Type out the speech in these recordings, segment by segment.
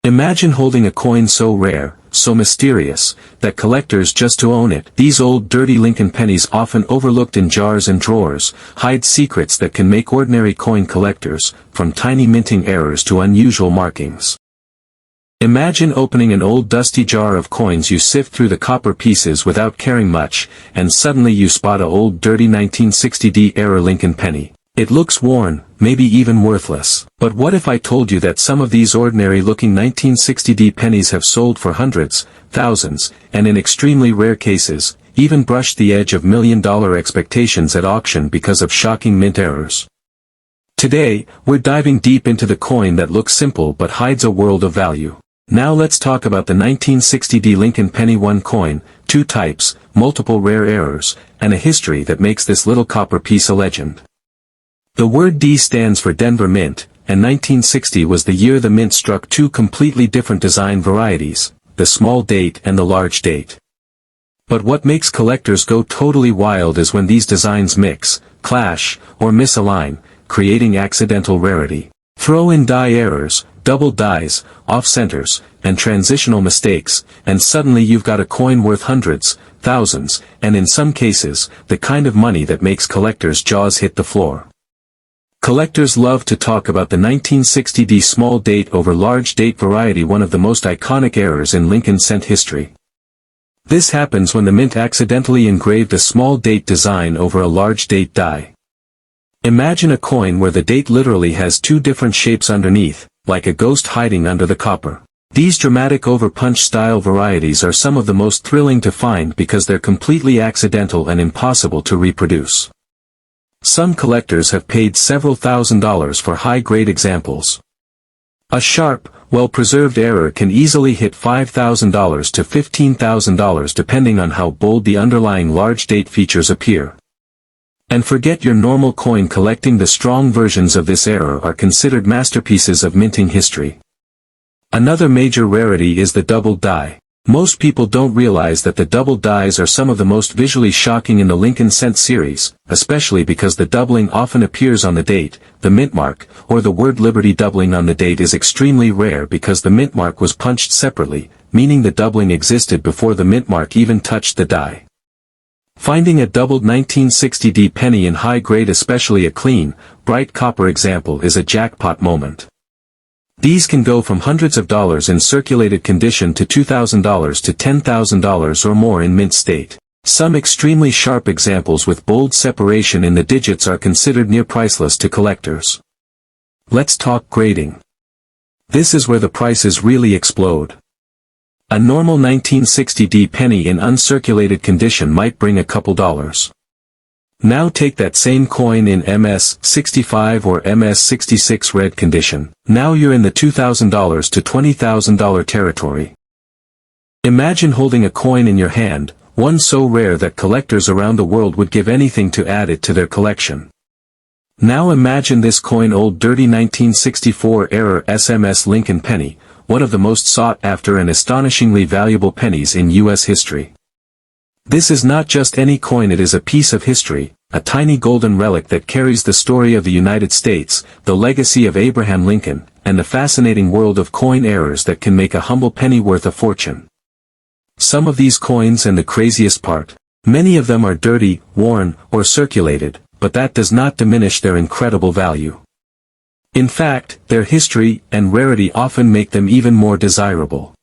Imagine holding a coin so rare, so mysterious, that collectors just to own it. These old dirty Lincoln pennies, often overlooked in jars and drawers, hide secrets that can make ordinary coin collectors, from tiny minting errors to unusual markings. Imagine opening an old dusty jar of coins. You sift through the copper pieces without caring much, and suddenly you spot a old dirty 1960D era Lincoln penny. It looks worn, maybe even worthless. But what if I told you that some of these ordinary-looking 1960D pennies have sold for hundreds, thousands, and in extremely rare cases, even brushed the edge of million-dollar expectations at auction because of shocking mint errors? Today, we're diving deep into the coin that looks simple but hides a world of value. Now let's talk about the 1960D Lincoln Penny. One coin, two types, multiple rare errors, and a history that makes this little copper piece a legend. The word D stands for Denver Mint, and 1960 was the year the mint struck two completely different design varieties, the small date and the large date. But what makes collectors go totally wild is when these designs mix, clash, or misalign, creating accidental rarity. Throw in die errors, double dies, off-centers, and transitional mistakes, and suddenly you've got a coin worth hundreds, thousands, and in some cases, the kind of money that makes collectors' jaws hit the floor. Collectors love to talk about the 1960D small date over large date variety, one of the most iconic errors in Lincoln cent history. This happens when the mint accidentally engraved a small date design over a large date die. Imagine a coin where the date literally has two different shapes underneath, like a ghost hiding under the copper. These dramatic overpunch style varieties are some of the most thrilling to find because they're completely accidental and impossible to reproduce. Some collectors have paid several $1,000s for high-grade examples. A sharp, well-preserved error can easily hit $5,000 to $15,000 depending on how bold the underlying large date features appear. And forget your normal coin collecting. The strong versions of this error are considered masterpieces of minting history. Another major rarity is the double die. Most people don't realize that the double dies are some of the most visually shocking in the Lincoln cent series, especially because the doubling often appears on the date, the mint mark, or the word Liberty. Doubling on the date is extremely rare because the mint mark was punched separately, meaning the doubling existed before the mint mark even touched the die. Finding a doubled 1960D penny in high grade, especially a clean, bright copper example, is a jackpot moment. These can go from hundreds of dollars in circulated condition to $2,000 to $10,000 or more in mint state. Some extremely sharp examples with bold separation in the digits are considered near priceless to collectors. Let's talk grading. This is where the prices really explode. A normal 1960D penny in uncirculated condition might bring a couple dollars. Now take that same coin in MS-65 or MS-66 red condition. Now you're in the $2,000 to $20,000 territory. Imagine holding a coin in your hand, one so rare that collectors around the world would give anything to add it to their collection. Now imagine this coin, old dirty 1964 era SMS Lincoln Penny, one of the most sought after and astonishingly valuable pennies in U.S. history. This is not just any coin, it is a piece of history, a tiny golden relic that carries the story of the United States, the legacy of Abraham Lincoln, and the fascinating world of coin errors that can make a humble penny worth a fortune. Some of these coins, and the craziest part, many of them are dirty, worn, or circulated, but that does not diminish their incredible value. In fact, their history and rarity often make them even more desirable.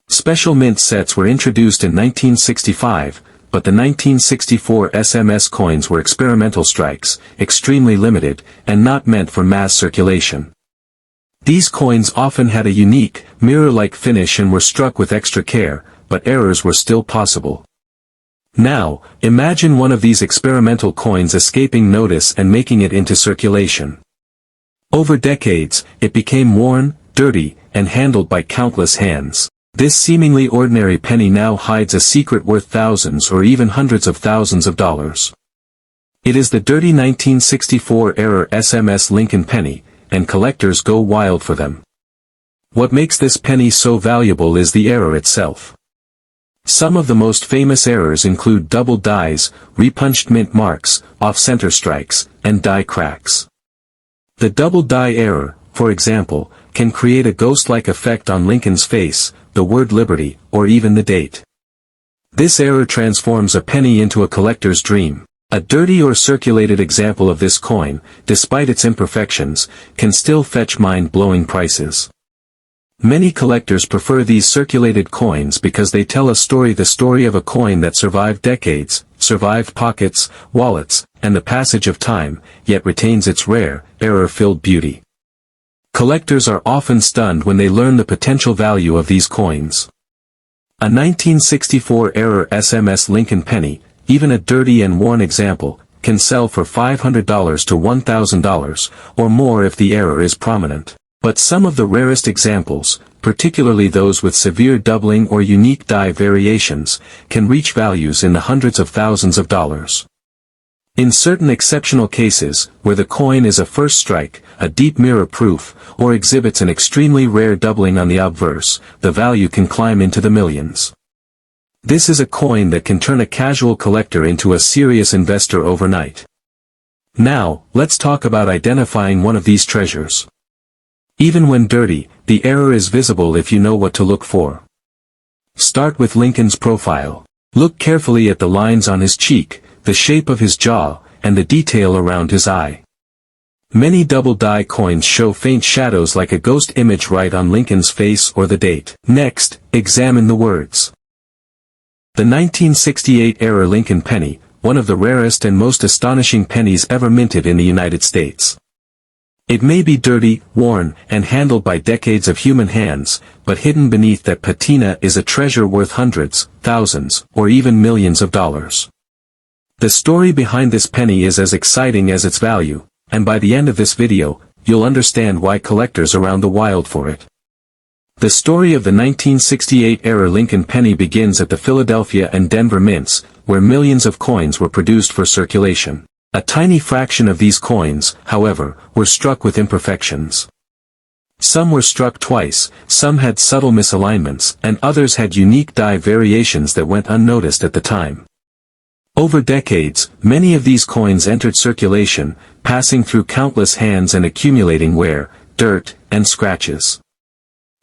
Special mint sets were introduced in 1965, but the 1964 SMS coins were experimental strikes, extremely limited, and not meant for mass circulation. These coins often had a unique, mirror-like finish and were struck with extra care, but errors were still possible. Now, imagine one of these experimental coins escaping notice and making it into circulation. Over decades, it became worn, dirty, and handled by countless hands. This seemingly ordinary penny now hides a secret worth thousands or even hundreds of thousands of dollars. It is the dirty 1964 era SMS Lincoln Penny, and collectors go wild for them. What makes this penny so valuable is the error itself. Some of the most famous errors include double dies, repunched mint marks, off-center strikes, and die cracks. The double die error, for example, can create a ghost-like effect on Lincoln's face, the word liberty, or even the date. This error transforms a penny into a collector's dream. A dirty or circulated example of this coin, despite its imperfections, can still fetch mind-blowing prices. Many collectors prefer these circulated coins because they tell the story of a coin that survived decades, survived pockets, wallets, and the passage of time, yet retains its rare, error-filled beauty. Collectors are often stunned when they learn the potential value of these coins. A 1964-era SMS Lincoln Penny, even a dirty and worn example, can sell for $500 to $1,000, or more if the error is prominent. But some of the rarest examples, particularly those with severe doubling or unique die variations, can reach values in the hundreds of thousands of dollars. In certain exceptional cases, where the coin is a first strike, a deep mirror proof, or exhibits an extremely rare doubling on the obverse, the value can climb into the millions. This is a coin that can turn a casual collector into a serious investor overnight. Now, let's talk about identifying one of these treasures. Even when dirty, the error is visible if you know what to look for. Start with Lincoln's profile. Look carefully at the lines on his cheek, the shape of his jaw, and the detail around his eye. Many double-die coins show faint shadows like a ghost image right on Lincoln's face or the date. Next, examine the words. The 1968-era Lincoln Penny, one of the rarest and most astonishing pennies ever minted in the United States. It may be dirty, worn, and handled by decades of human hands, but hidden beneath that patina is a treasure worth hundreds, thousands, or even millions of dollars. The story behind this penny is as exciting as its value, and by the end of this video, you'll understand why collectors around the wild for it. The story of the 1968-era Lincoln Penny begins at the Philadelphia and Denver mints, where millions of coins were produced for circulation. A tiny fraction of these coins, however, were struck with imperfections. Some were struck twice, some had subtle misalignments, and others had unique die variations that went unnoticed at the time. Over decades, many of these coins entered circulation, passing through countless hands and accumulating wear, dirt, and scratches.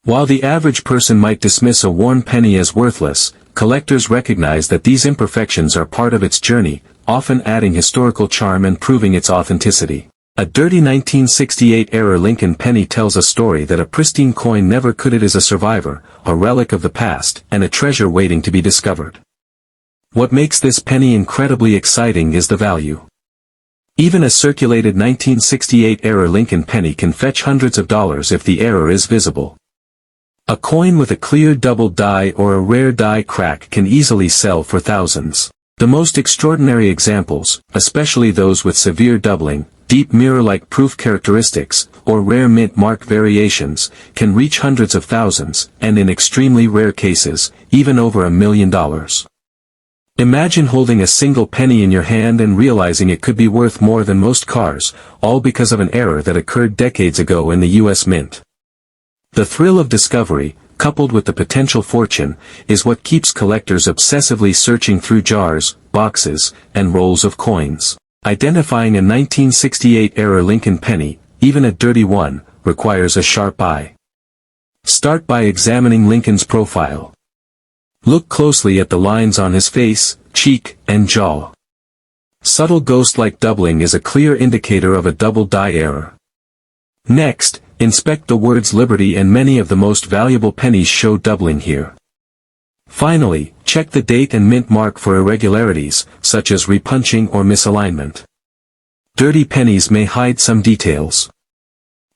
While the average person might dismiss a worn penny as worthless, collectors recognize that these imperfections are part of its journey, often adding historical charm and proving its authenticity. A dirty 1968-era Lincoln Penny tells a story that a pristine coin never could. It is a survivor, a relic of the past, and a treasure waiting to be discovered. What makes this penny incredibly exciting is the value. Even a circulated 1968-era Lincoln Penny can fetch hundreds of dollars if the error is visible. A coin with a clear double die or a rare die crack can easily sell for thousands. The most extraordinary examples, especially those with severe doubling, deep mirror-like proof characteristics, or rare mint mark variations, can reach hundreds of thousands, and in extremely rare cases, even over $1 million. Imagine holding a single penny in your hand and realizing it could be worth more than most cars, all because of an error that occurred decades ago in the U.S. Mint. The thrill of discovery, coupled with the potential fortune, is what keeps collectors obsessively searching through jars, boxes, and rolls of coins. Identifying a 1968-era Lincoln Penny, even a dirty one, requires a sharp eye. Start by examining Lincoln's profile. Look closely at the lines on his face, cheek, and jaw. Subtle ghost-like doubling is a clear indicator of a double die error. Next, inspect the words Liberty, and many of the most valuable pennies show doubling here. Finally, check the date and mint mark for irregularities, such as repunching or misalignment. Dirty pennies may hide some details.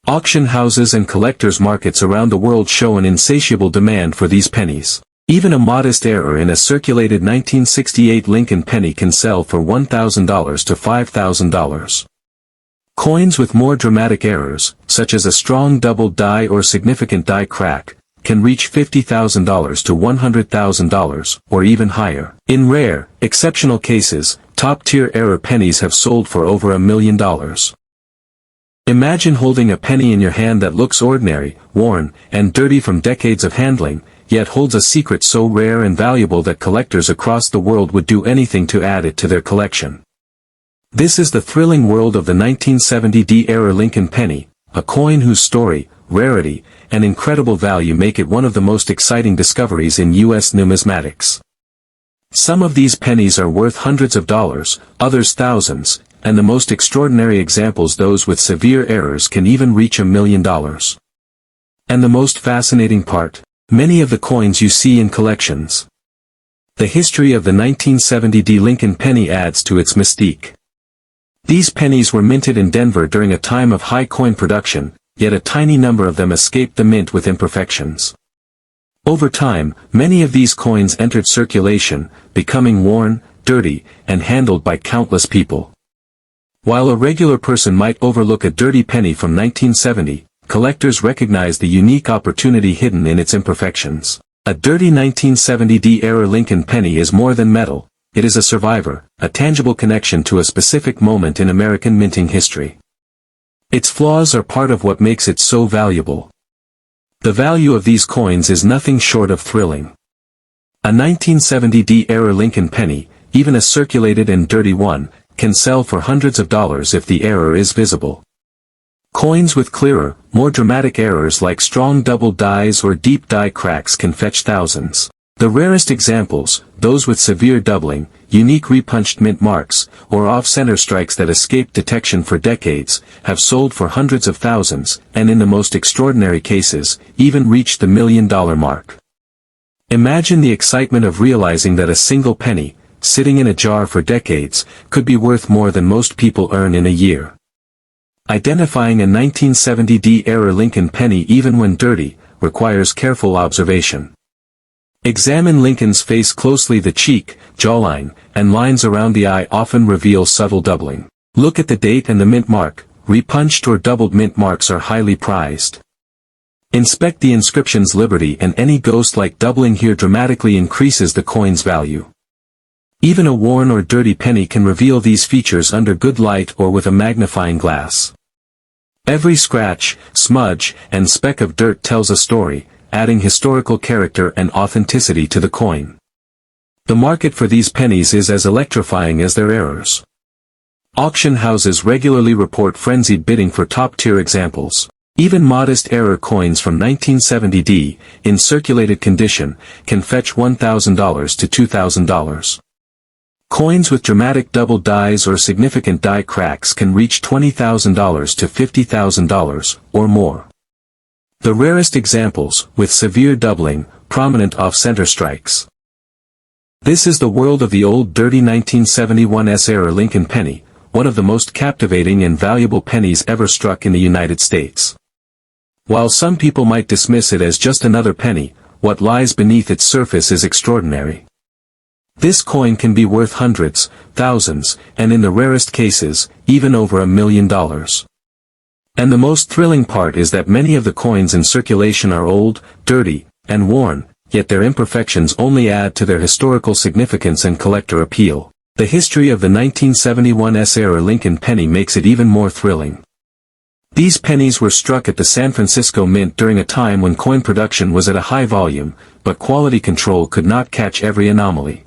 Auction houses and collectors' markets around the world show an insatiable demand for these pennies. Even a modest error in a circulated 1968 Lincoln Penny can sell for $1,000 to $5,000. Coins with more dramatic errors, such as a strong double die or significant die crack, can reach $50,000 to $100,000, or even higher. In rare, exceptional cases, top-tier error pennies have sold for over $1 million. Imagine holding a penny in your hand that looks ordinary, worn, and dirty from decades of handling, yet holds a secret so rare and valuable that collectors across the world would do anything to add it to their collection. This is the thrilling world of the 1970 era Lincoln Penny, a coin whose story, rarity, and incredible value make it one of the most exciting discoveries in U.S. numismatics. Some of these pennies are worth hundreds of dollars, others thousands, and the most extraordinary examples, those with severe errors, can even reach $1 million. And the most fascinating part, many of the coins you see in collections. The history of the 1970 Lincoln penny adds to its mystique. These pennies were minted in Denver during a time of high coin production, yet a tiny number of them escaped the mint with imperfections. Over time, many of these coins entered circulation, becoming worn, dirty, and handled by countless people. While a regular person might overlook a dirty penny from 1970, collectors recognize the unique opportunity hidden in its imperfections. A dirty 1970-era Lincoln penny is more than metal, it is a survivor, a tangible connection to a specific moment in American minting history. Its flaws are part of what makes it so valuable. The value of these coins is nothing short of thrilling. A 1970-era Lincoln penny, even a circulated and dirty one, can sell for hundreds of dollars if the error is visible. Coins with clearer, more dramatic errors like strong double dies or deep die cracks can fetch thousands. The rarest examples, those with severe doubling, unique repunched mint marks, or off-center strikes that escaped detection for decades, have sold for hundreds of thousands, and in the most extraordinary cases, even reached the $1 million mark. Imagine the excitement of realizing that a single penny, sitting in a jar for decades, could be worth more than most people earn in a year. Identifying a 1970-era Lincoln penny even when dirty, requires careful observation. Examine Lincoln's face closely. The cheek, jawline, and lines around the eye often reveal subtle doubling. Look at the date and the mint mark. Repunched or doubled mint marks are highly prized. Inspect the inscription's liberty, and any ghost-like doubling here dramatically increases the coin's value. Even a worn or dirty penny can reveal these features under good light or with a magnifying glass. Every scratch, smudge, and speck of dirt tells a story, adding historical character and authenticity to the coin. The market for these pennies is as electrifying as their errors. Auction houses regularly report frenzied bidding for top-tier examples. Even modest error coins from 1970, in circulated condition, can fetch $1,000 to $2,000. Coins with dramatic double dies or significant die cracks can reach $20,000 to $50,000, or more. The rarest examples, with severe doubling, prominent off-center strikes. This is the world of the old dirty 1971-era Lincoln penny, one of the most captivating and valuable pennies ever struck in the United States. While some people might dismiss it as just another penny, what lies beneath its surface is extraordinary. This coin can be worth hundreds, thousands, and in the rarest cases, even over $1 million. And the most thrilling part is that many of the coins in circulation are old, dirty, and worn, yet their imperfections only add to their historical significance and collector appeal. The history of the 1971-era Lincoln penny makes it even more thrilling. These pennies were struck at the San Francisco Mint during a time when coin production was at a high volume, but quality control could not catch every anomaly.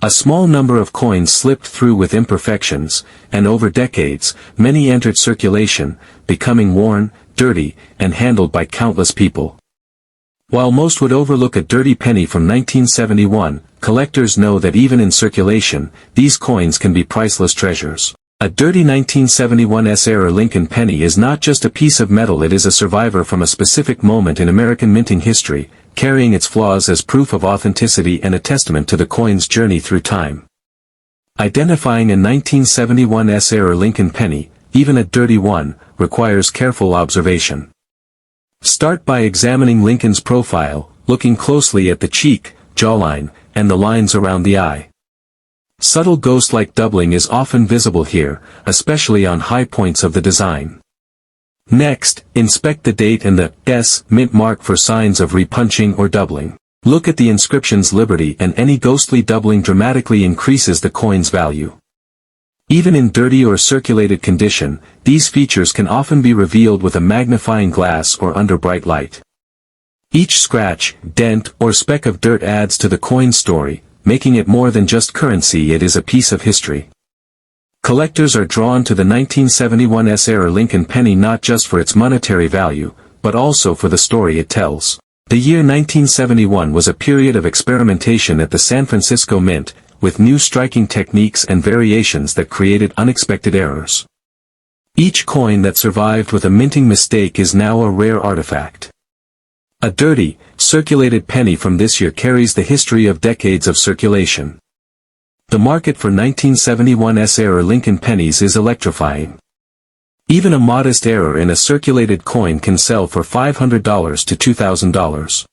A small number of coins slipped through with imperfections, and over decades, many entered circulation, becoming worn, dirty, and handled by countless people. While most would overlook a dirty penny from 1971, collectors know that even in circulation, these coins can be priceless treasures. A dirty 1971-era Lincoln penny is not just a piece of metal, it is a survivor from a specific moment in American minting history, carrying its flaws as proof of authenticity and a testament to the coin's journey through time. Identifying a 1971-era Lincoln penny, even a dirty one, requires careful observation. Start by examining Lincoln's profile, looking closely at the cheek, jawline, and the lines around the eye. Subtle ghost-like doubling is often visible here, especially on high points of the design. Next, inspect the date and the S mint mark for signs of repunching or doubling. Look at the inscription's liberty, and any ghostly doubling dramatically increases the coin's value. Even in dirty or circulated condition, these features can often be revealed with a magnifying glass or under bright light. Each scratch, dent, or speck of dirt adds to the coin's story, making it more than just currency, it is a piece of history. Collectors are drawn to the 1971-era Lincoln penny not just for its monetary value, but also for the story it tells. The year 1971 was a period of experimentation at the San Francisco Mint, with new striking techniques and variations that created unexpected errors. Each coin that survived with a minting mistake is now a rare artifact. A dirty, circulated penny from this year carries the history of decades of circulation. The market for 1971's error Lincoln pennies is electrifying. Even a modest error in a circulated coin can sell for $500 to $2,000.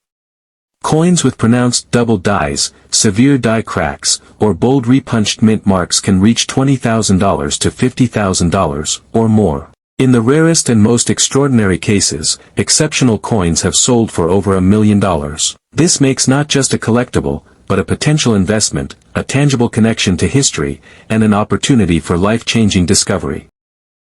Coins with pronounced double dies, severe die cracks, or bold repunched mint marks can reach $20,000 to $50,000, or more. In the rarest and most extraordinary cases, exceptional coins have sold for over $1 million. This makes not just a collectible, but a potential investment, a tangible connection to history, and an opportunity for life-changing discovery.